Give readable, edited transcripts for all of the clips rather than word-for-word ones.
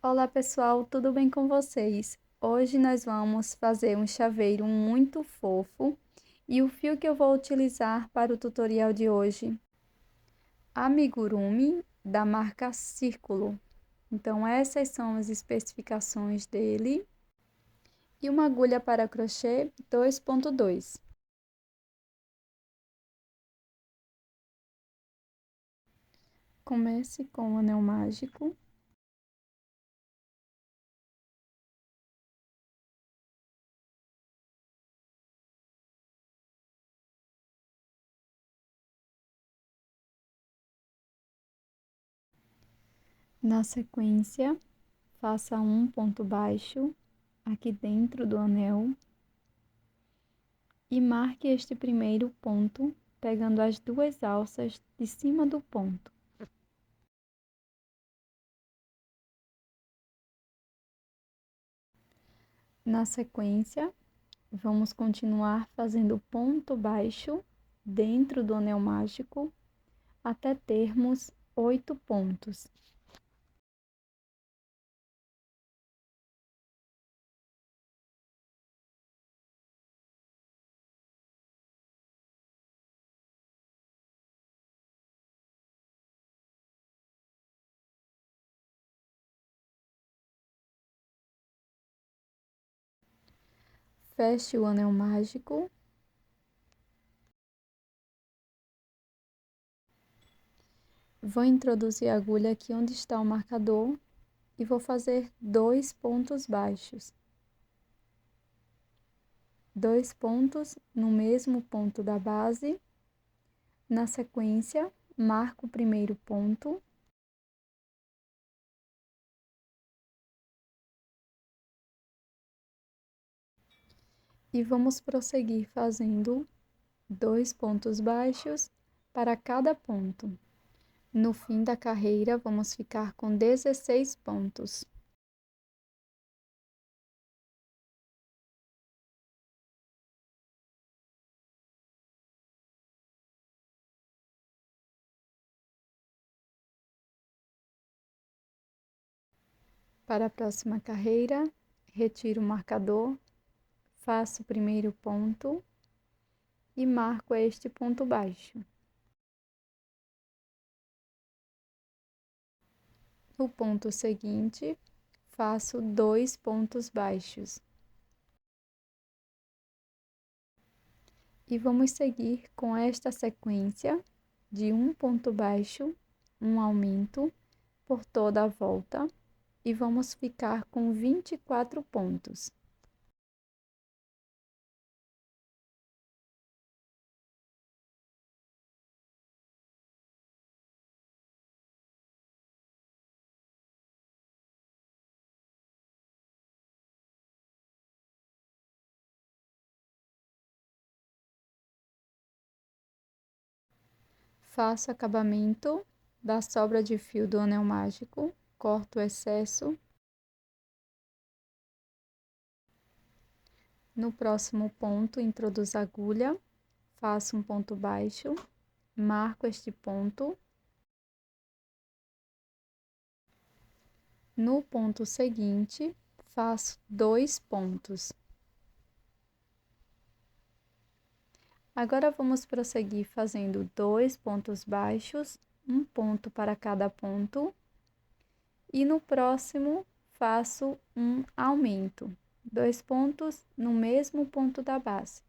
Olá pessoal, tudo bem com vocês? Hoje nós vamos fazer um chaveiro muito fofo e o fio que eu vou utilizar para o tutorial de hoje, amigurumi da marca Círculo. Então essas são as especificações dele e uma agulha para crochê 2.2. Comece com o anel mágico. Na sequência, faça um ponto baixo aqui dentro do anel e marque este primeiro ponto pegando as duas alças de cima do ponto. Na sequência, vamos continuar fazendo ponto baixo dentro do anel mágico até termos 8 pontos. Feche o anel mágico. Vou introduzir a agulha aqui onde está o marcador e vou fazer 2 pontos baixos. 2 pontos no mesmo ponto da base. Na sequência, marco o primeiro ponto. E vamos prosseguir fazendo 2 pontos baixos para cada ponto. No fim da carreira, vamos ficar com 16 pontos. Para a próxima carreira, retiro o marcador, faço o primeiro ponto e marco este ponto baixo. No ponto seguinte, faço 2 pontos baixos. E vamos seguir com esta sequência de um ponto baixo, um aumento por toda a volta e vamos ficar com 24 pontos. Faço acabamento da sobra de fio do anel mágico, corto o excesso. No próximo ponto, introduzo a agulha, faço um ponto baixo, marco este ponto. No ponto seguinte, faço 2 pontos. Agora vamos prosseguir fazendo 2 pontos baixos, um ponto para cada ponto. E no próximo, faço um aumento, 2 pontos no mesmo ponto da base.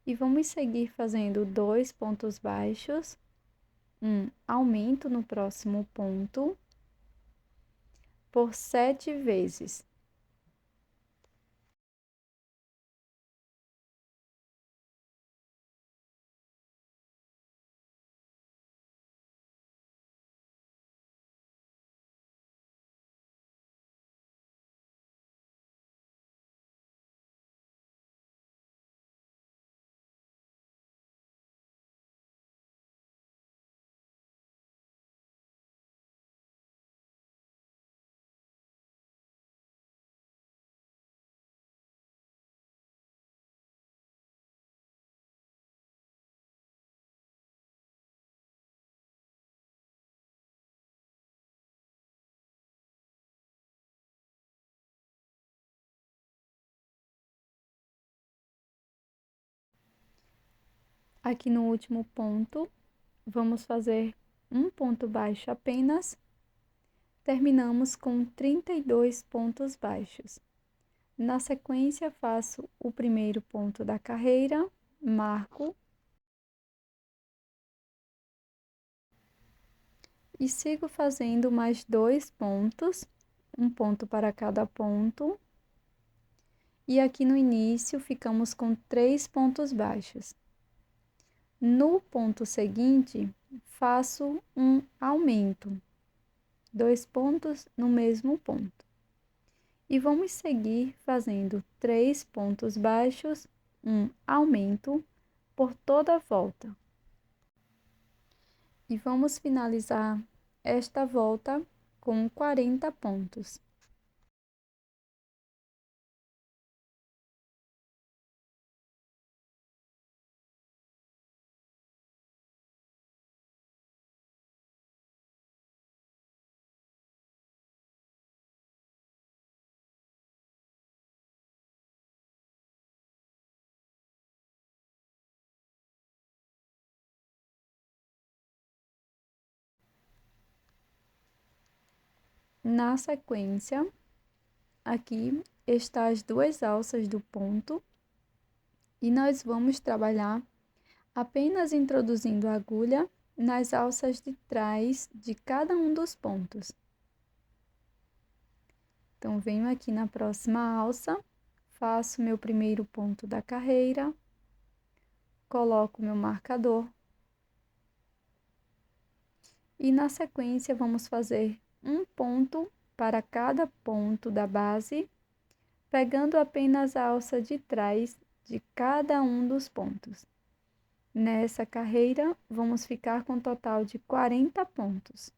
E vamos seguir fazendo 2 pontos baixos, um aumento no próximo ponto, por 7 vezes. Aqui no último ponto, vamos fazer um ponto baixo apenas. Terminamos com 32 pontos baixos. Na sequência, faço o primeiro ponto da carreira, marco e sigo fazendo mais 2 pontos, um ponto para cada ponto. E aqui no início, ficamos com 3 pontos baixos. No ponto seguinte, faço um aumento, 2 pontos no mesmo ponto. E vamos seguir fazendo 3 pontos baixos, um aumento por toda a volta. E vamos finalizar esta volta com 40 pontos. Na sequência, aqui está as 2 alças do ponto e nós vamos trabalhar apenas introduzindo a agulha nas alças de trás de cada um dos pontos. Então, venho aqui na próxima alça, faço meu primeiro ponto da carreira, coloco meu marcador e na sequência vamos fazer um ponto para cada ponto da base, pegando apenas a alça de trás de cada um dos pontos. Nessa carreira, vamos ficar com um total de 40 pontos.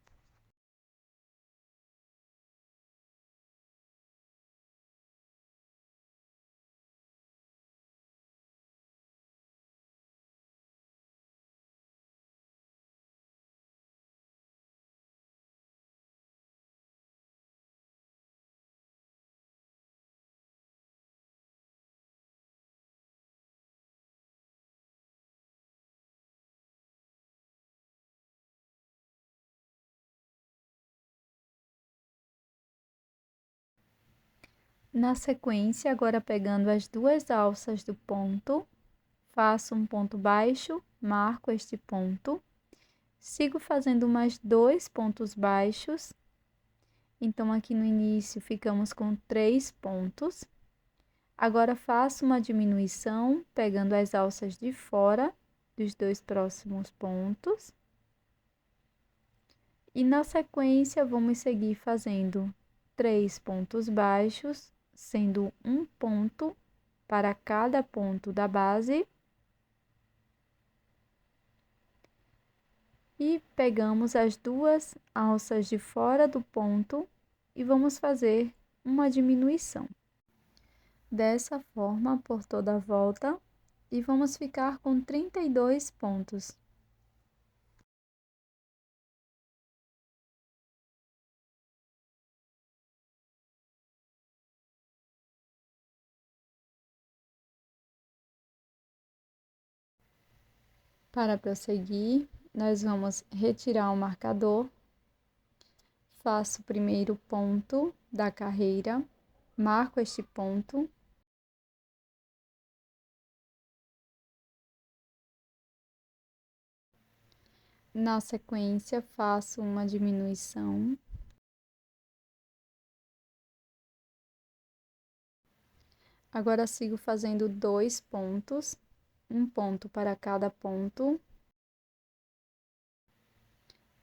Na sequência, agora pegando as 2 alças do ponto, faço um ponto baixo, marco este ponto, sigo fazendo mais 2 pontos baixos. Então, aqui no início, ficamos com 3 pontos. Agora, faço uma diminuição, pegando as alças de fora dos 2 próximos pontos. E na sequência, vamos seguir fazendo 3 pontos baixos, sendo um ponto para cada ponto da base. E pegamos as 2 alças de fora do ponto e vamos fazer uma diminuição. Dessa forma, por toda a volta, e vamos ficar com 32 pontos. Para prosseguir, nós vamos retirar o marcador, faço o primeiro ponto da carreira, marco este ponto. Na sequência, faço uma diminuição. Agora, sigo fazendo 2 pontos, um ponto para cada ponto.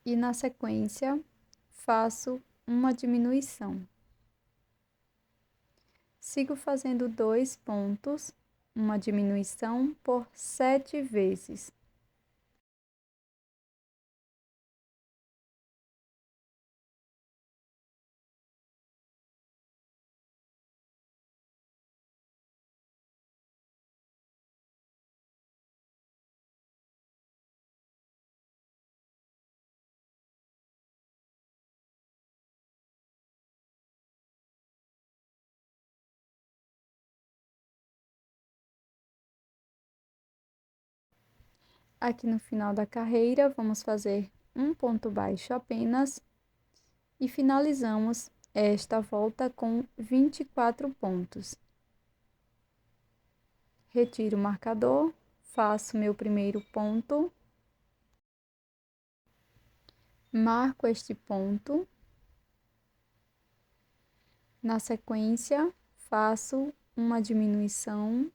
E na sequência, faço uma diminuição. Sigo fazendo 2 pontos, uma diminuição por 7 vezes. Aqui no final da carreira, vamos fazer um ponto baixo apenas e finalizamos esta volta com 24 pontos. Retiro o marcador, faço meu primeiro ponto, marco este ponto, na sequência, faço uma diminuição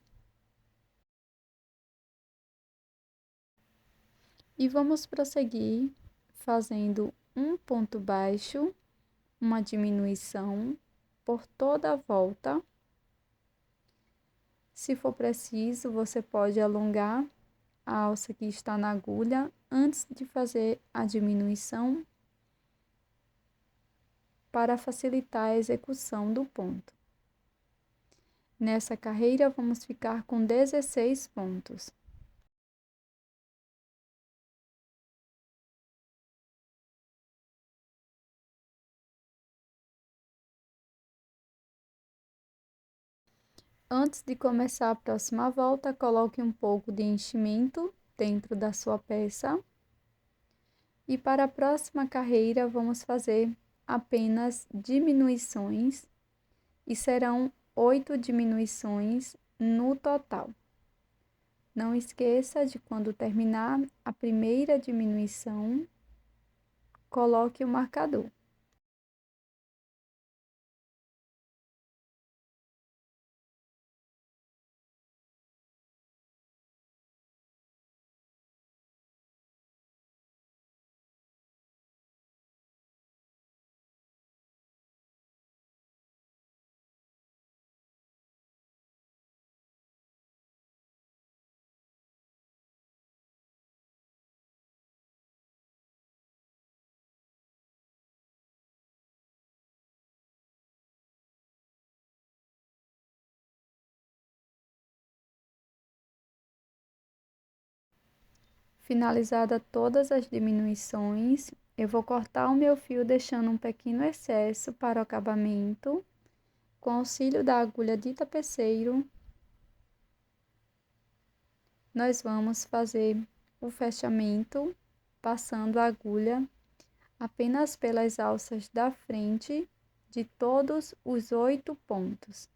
e vamos prosseguir fazendo um ponto baixo, uma diminuição por toda a volta. Se for preciso, você pode alongar a alça que está na agulha antes de fazer a diminuição para facilitar a execução do ponto. Nessa carreira, vamos ficar com 16 pontos. Antes de começar a próxima volta, coloque um pouco de enchimento dentro da sua peça. E para a próxima carreira, vamos fazer apenas diminuições e serão 8 diminuições no total. Não esqueça de, quando terminar a primeira diminuição, coloque o marcador. Finalizada todas as diminuições, eu vou cortar o meu fio deixando um pequeno excesso para o acabamento. Com auxílio da agulha de tapeceiro, nós vamos fazer o fechamento passando a agulha apenas pelas alças da frente de todos os 8 pontos.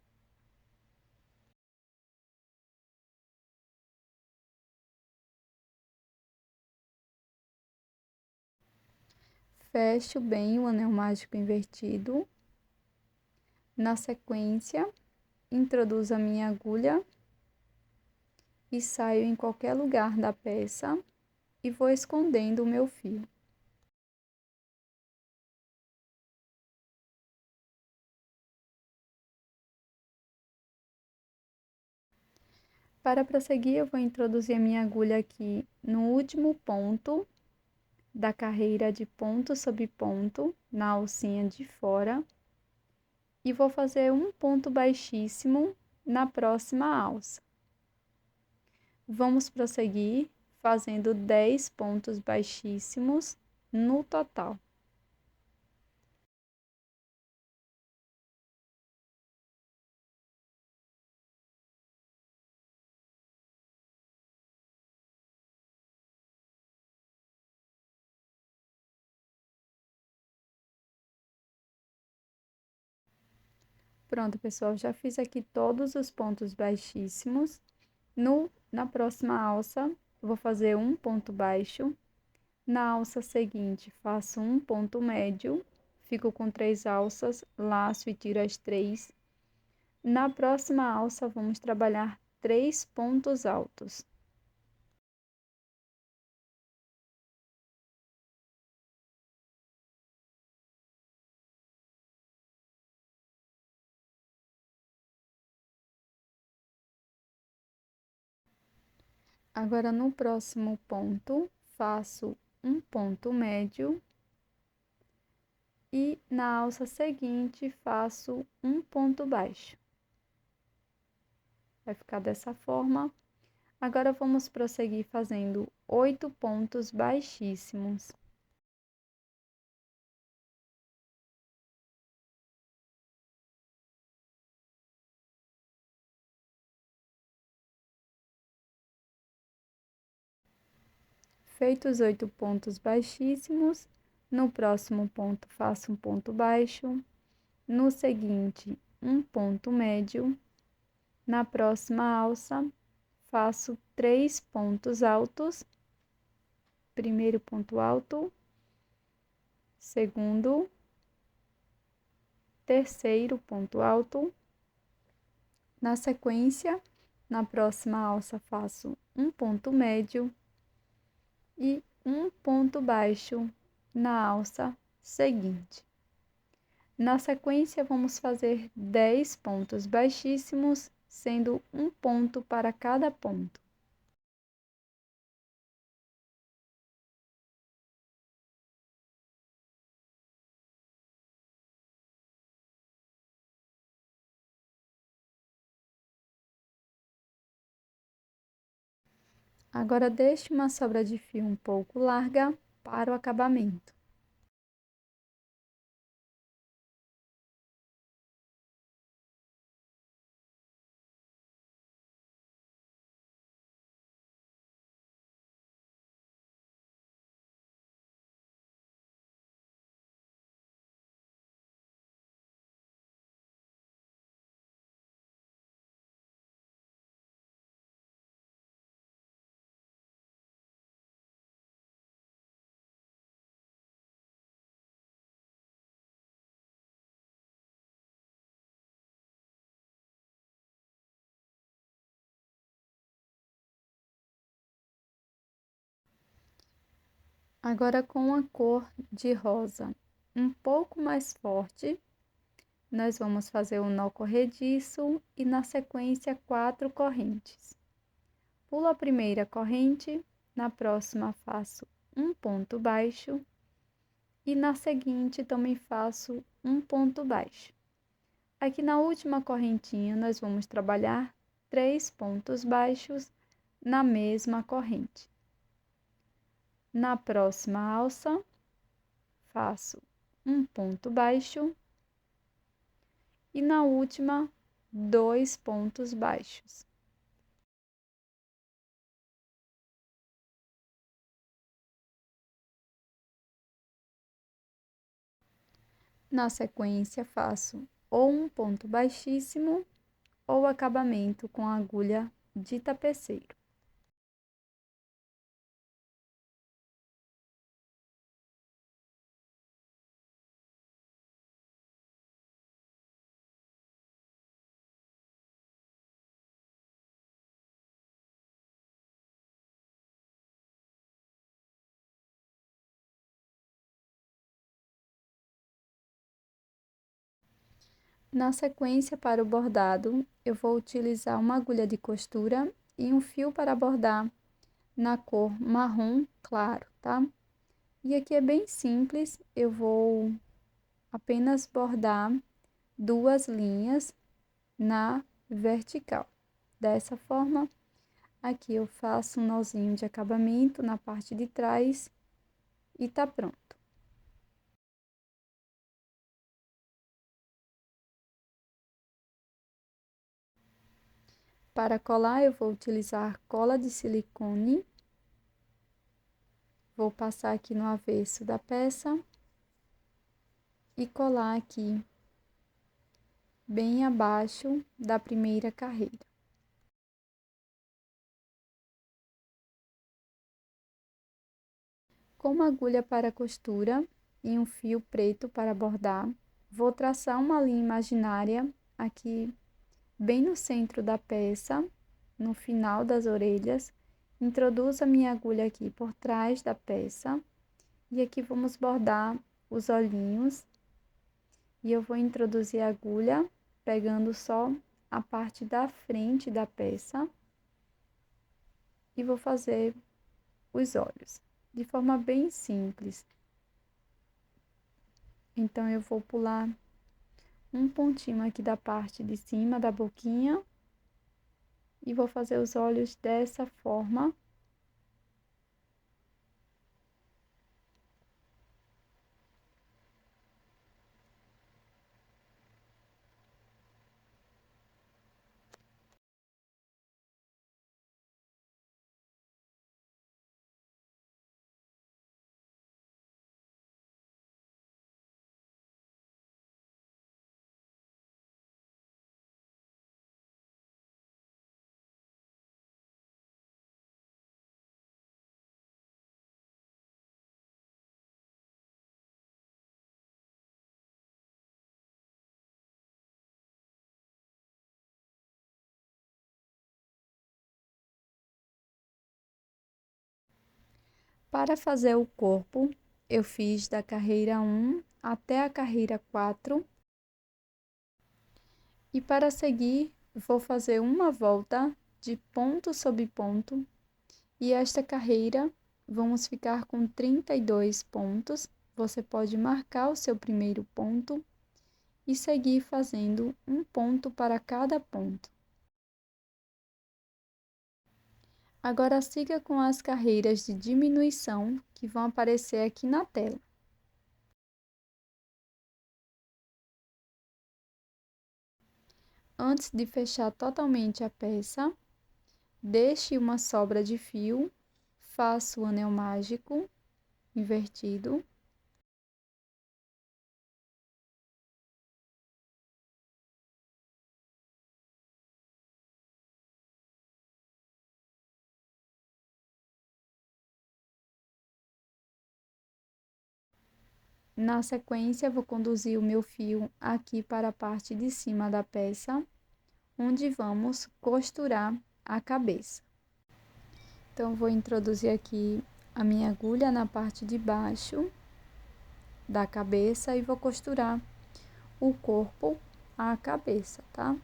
Fecho bem o anel mágico invertido. Na sequência, introduzo a minha agulha e saio em qualquer lugar da peça e vou escondendo o meu fio. Para prosseguir, eu vou introduzir a minha agulha aqui no último ponto da carreira de ponto sobre ponto, na alcinha de fora, e vou fazer um ponto baixíssimo na próxima alça. Vamos prosseguir fazendo 10 pontos baixíssimos no total. Pronto, pessoal, já fiz aqui todos os pontos baixíssimos. Na próxima alça, vou fazer um ponto baixo. Na alça seguinte, faço um ponto médio, fico com 3 alças, laço e tiro as 3. Na próxima alça, vamos trabalhar 3 pontos altos. Agora, no próximo ponto, faço um ponto médio e na alça seguinte, faço um ponto baixo. Vai ficar dessa forma. Agora, vamos prosseguir fazendo 8 pontos baixíssimos. Feitos 8 pontos baixíssimos, no próximo ponto faço um ponto baixo, no seguinte um ponto médio, na próxima alça faço 3 pontos altos, primeiro ponto alto, segundo, terceiro ponto alto. Na sequência, na próxima alça faço um ponto médio e um ponto baixo na alça seguinte. Na sequência, vamos fazer 10 pontos baixíssimos, sendo um ponto para cada ponto. Agora, deixe uma sobra de fio um pouco larga para o acabamento. Agora, com a cor de rosa um pouco mais forte, nós vamos fazer um nó corrediço e, na sequência, 4 correntes. Pulo a primeira corrente, na próxima faço um ponto baixo e na seguinte também faço um ponto baixo. Aqui na última correntinha, nós vamos trabalhar 3 pontos baixos na mesma corrente. Na próxima alça, faço um ponto baixo e na última, 2 pontos baixos. Na sequência, faço ou um ponto baixíssimo ou acabamento com agulha de tapeceiro. Na sequência, para o bordado, eu vou utilizar uma agulha de costura e um fio para bordar na cor marrom claro, tá? E aqui é bem simples, eu vou apenas bordar 2 linhas na vertical. Dessa forma, aqui eu faço um nozinho de acabamento na parte de trás e tá pronto. Para colar, eu vou utilizar cola de silicone. Vou passar aqui no avesso da peça e colar aqui bem abaixo da primeira carreira. Com uma agulha para costura e um fio preto para bordar, vou traçar uma linha imaginária aqui bem no centro da peça, no final das orelhas. Introduzo a minha agulha aqui por trás da peça e aqui vamos bordar os olhinhos. E eu vou introduzir a agulha pegando só a parte da frente da peça e vou fazer os olhos de forma bem simples. Então, eu vou pular um pontinho aqui da parte de cima da boquinha e vou fazer os olhos dessa forma. Para fazer o corpo, eu fiz da carreira 1 até a carreira 4. E para seguir, vou fazer uma volta de ponto sobre ponto. E esta carreira, vamos ficar com 32 pontos. Você pode marcar o seu primeiro ponto e seguir fazendo um ponto para cada ponto. Agora siga com as carreiras de diminuição que vão aparecer aqui na tela. Antes de fechar totalmente a peça, deixe uma sobra de fio, faça o anel mágico invertido. Na sequência, vou conduzir o meu fio aqui para a parte de cima da peça, onde vamos costurar a cabeça. Então, vou introduzir aqui a minha agulha na parte de baixo da cabeça e vou costurar o corpo à cabeça, tá?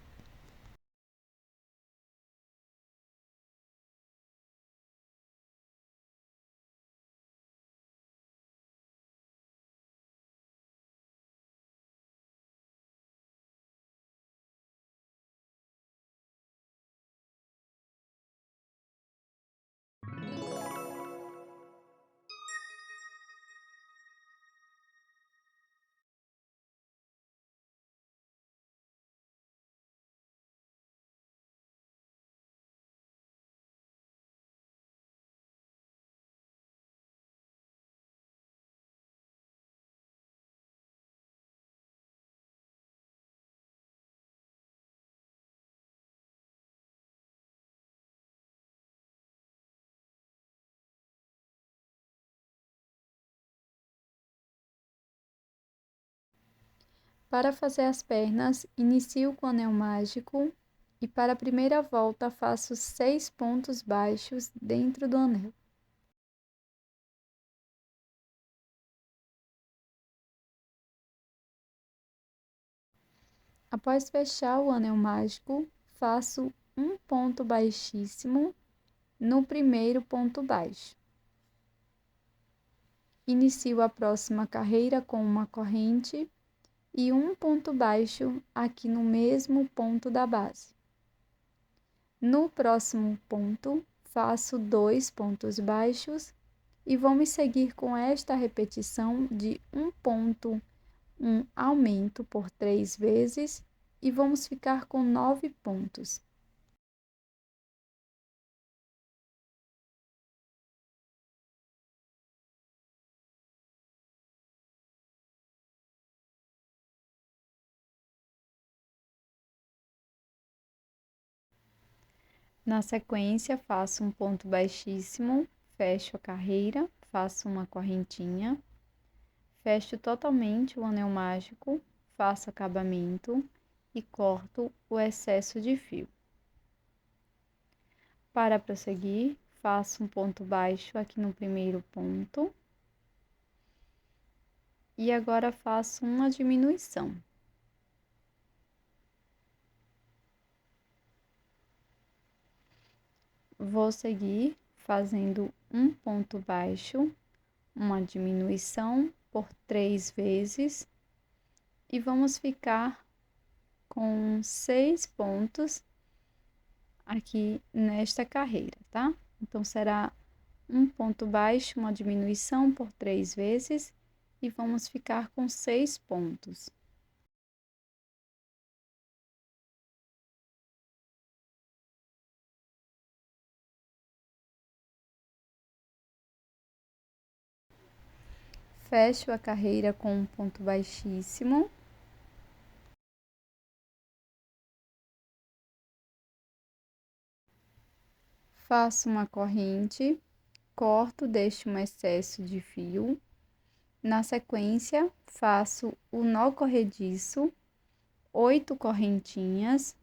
Para fazer as pernas, inicio com o anel mágico e para a primeira volta faço 6 pontos baixos dentro do anel. Após fechar o anel mágico, faço um ponto baixíssimo no primeiro ponto baixo. Inicio a próxima carreira com uma corrente e um ponto baixo aqui no mesmo ponto da base. No próximo ponto, faço 2 pontos baixos e vamos seguir com esta repetição de um ponto, um aumento por 3 vezes e vamos ficar com 9 pontos. Na sequência, faço um ponto baixíssimo, fecho a carreira, faço uma correntinha, fecho totalmente o anel mágico, faço acabamento e corto o excesso de fio. Para prosseguir, faço um ponto baixo aqui no primeiro ponto e agora faço uma diminuição. Vou seguir fazendo um ponto baixo, uma diminuição por 3 vezes e vamos ficar com 6 pontos aqui nesta carreira, tá? Então, será um ponto baixo, uma diminuição por 3 vezes e vamos ficar com 6 pontos. Fecho a carreira com um ponto baixíssimo. Faço uma corrente, corto, deixo um excesso de fio. Na sequência, faço o nó corrediço, 8 correntinhas.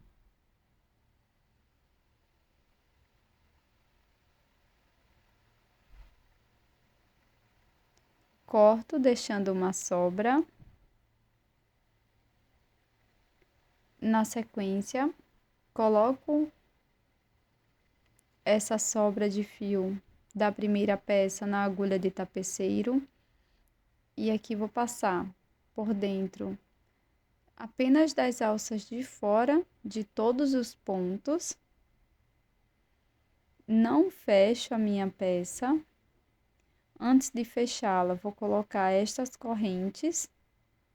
corto deixando uma sobra. Na sequência, coloco essa sobra de fio da primeira peça na agulha de tapeceiro e aqui vou passar por dentro apenas das alças de fora de todos os pontos. Não fecho a minha peça. Antes de fechá-la, vou colocar estas correntes,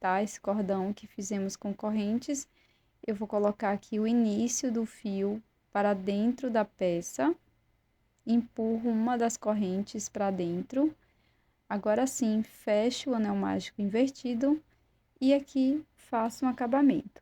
tá? Esse cordão que fizemos com correntes, eu vou colocar aqui o início do fio para dentro da peça, empurro uma das correntes para dentro. Agora sim, fecho o anel mágico invertido e aqui faço um acabamento.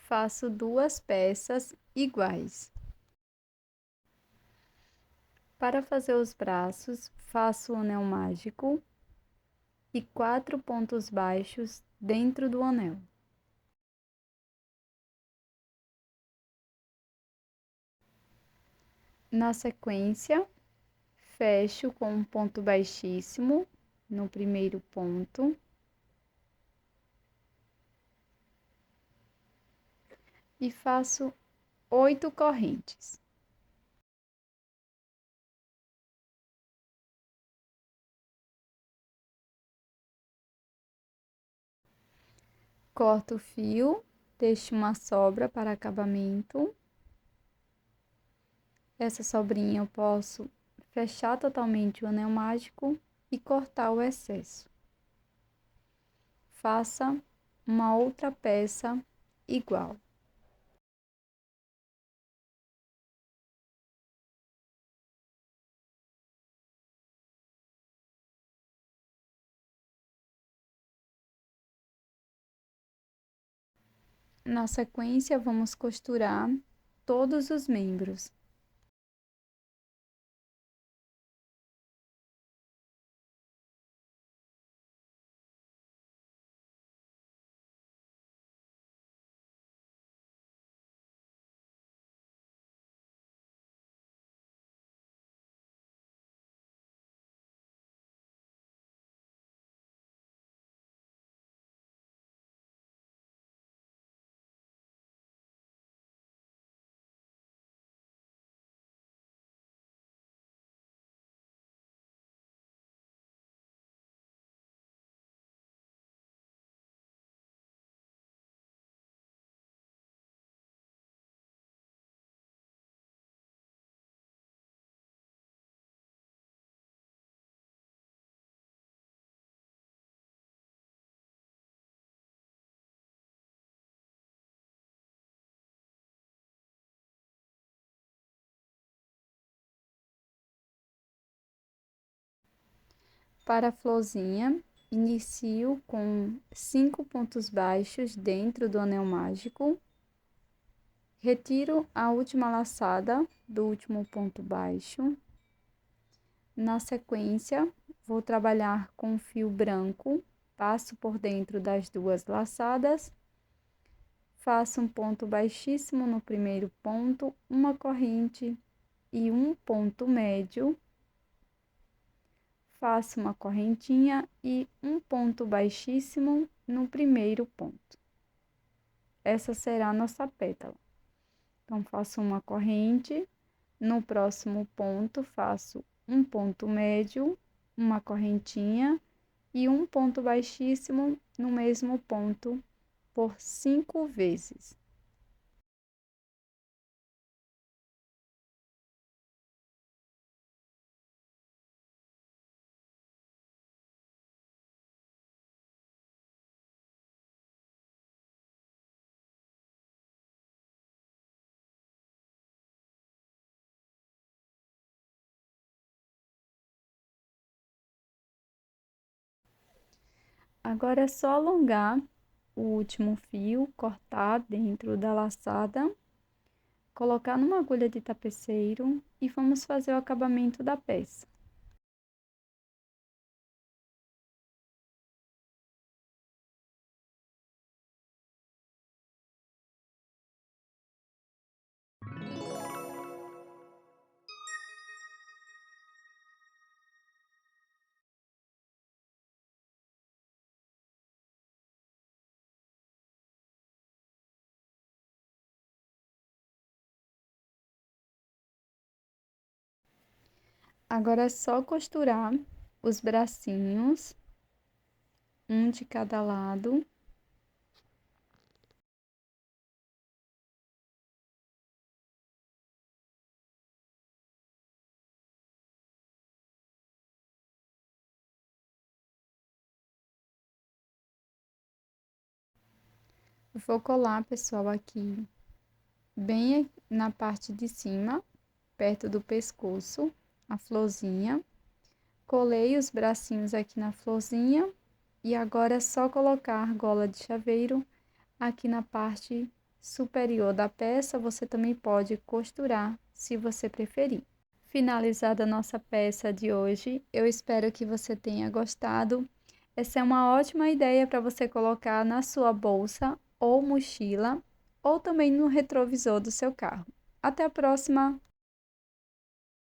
Faço duas peças iguais. Para fazer os braços, faço o anel mágico e 4 pontos baixos dentro do anel. Na sequência, fecho com um ponto baixíssimo no primeiro ponto. E faço 8 correntes. Corto o fio, deixo uma sobra para acabamento. Essa sobrinha eu posso fechar totalmente o anel mágico e cortar o excesso. Faça uma outra peça igual. Na sequência, vamos costurar todos os membros. Para a florzinha, inicio com 5 pontos baixos dentro do anel mágico. Retiro a última laçada do último ponto baixo. Na sequência, vou trabalhar com fio branco, passo por dentro das duas laçadas, faço um ponto baixíssimo no primeiro ponto, uma corrente e um ponto médio. Faço uma correntinha e um ponto baixíssimo no primeiro ponto. Essa será a nossa pétala. Então, faço uma corrente, no próximo ponto, faço um ponto médio, uma correntinha e um ponto baixíssimo no mesmo ponto por 5 vezes. Agora é só alongar o último fio, cortar dentro da laçada, colocar numa agulha de tapeceiro e vamos fazer o acabamento da peça. Agora é só costurar os bracinhos, um de cada lado. Vou colar, pessoal, aqui bem na parte de cima, perto do pescoço, a florzinha. Colei os bracinhos aqui na florzinha e agora é só colocar a argola de chaveiro aqui na parte superior da peça. Você também pode costurar, se você preferir. Finalizada a nossa peça de hoje, eu espero que você tenha gostado. Essa é uma ótima ideia para você colocar na sua bolsa ou mochila, ou também no retrovisor do seu carro. Até a próxima!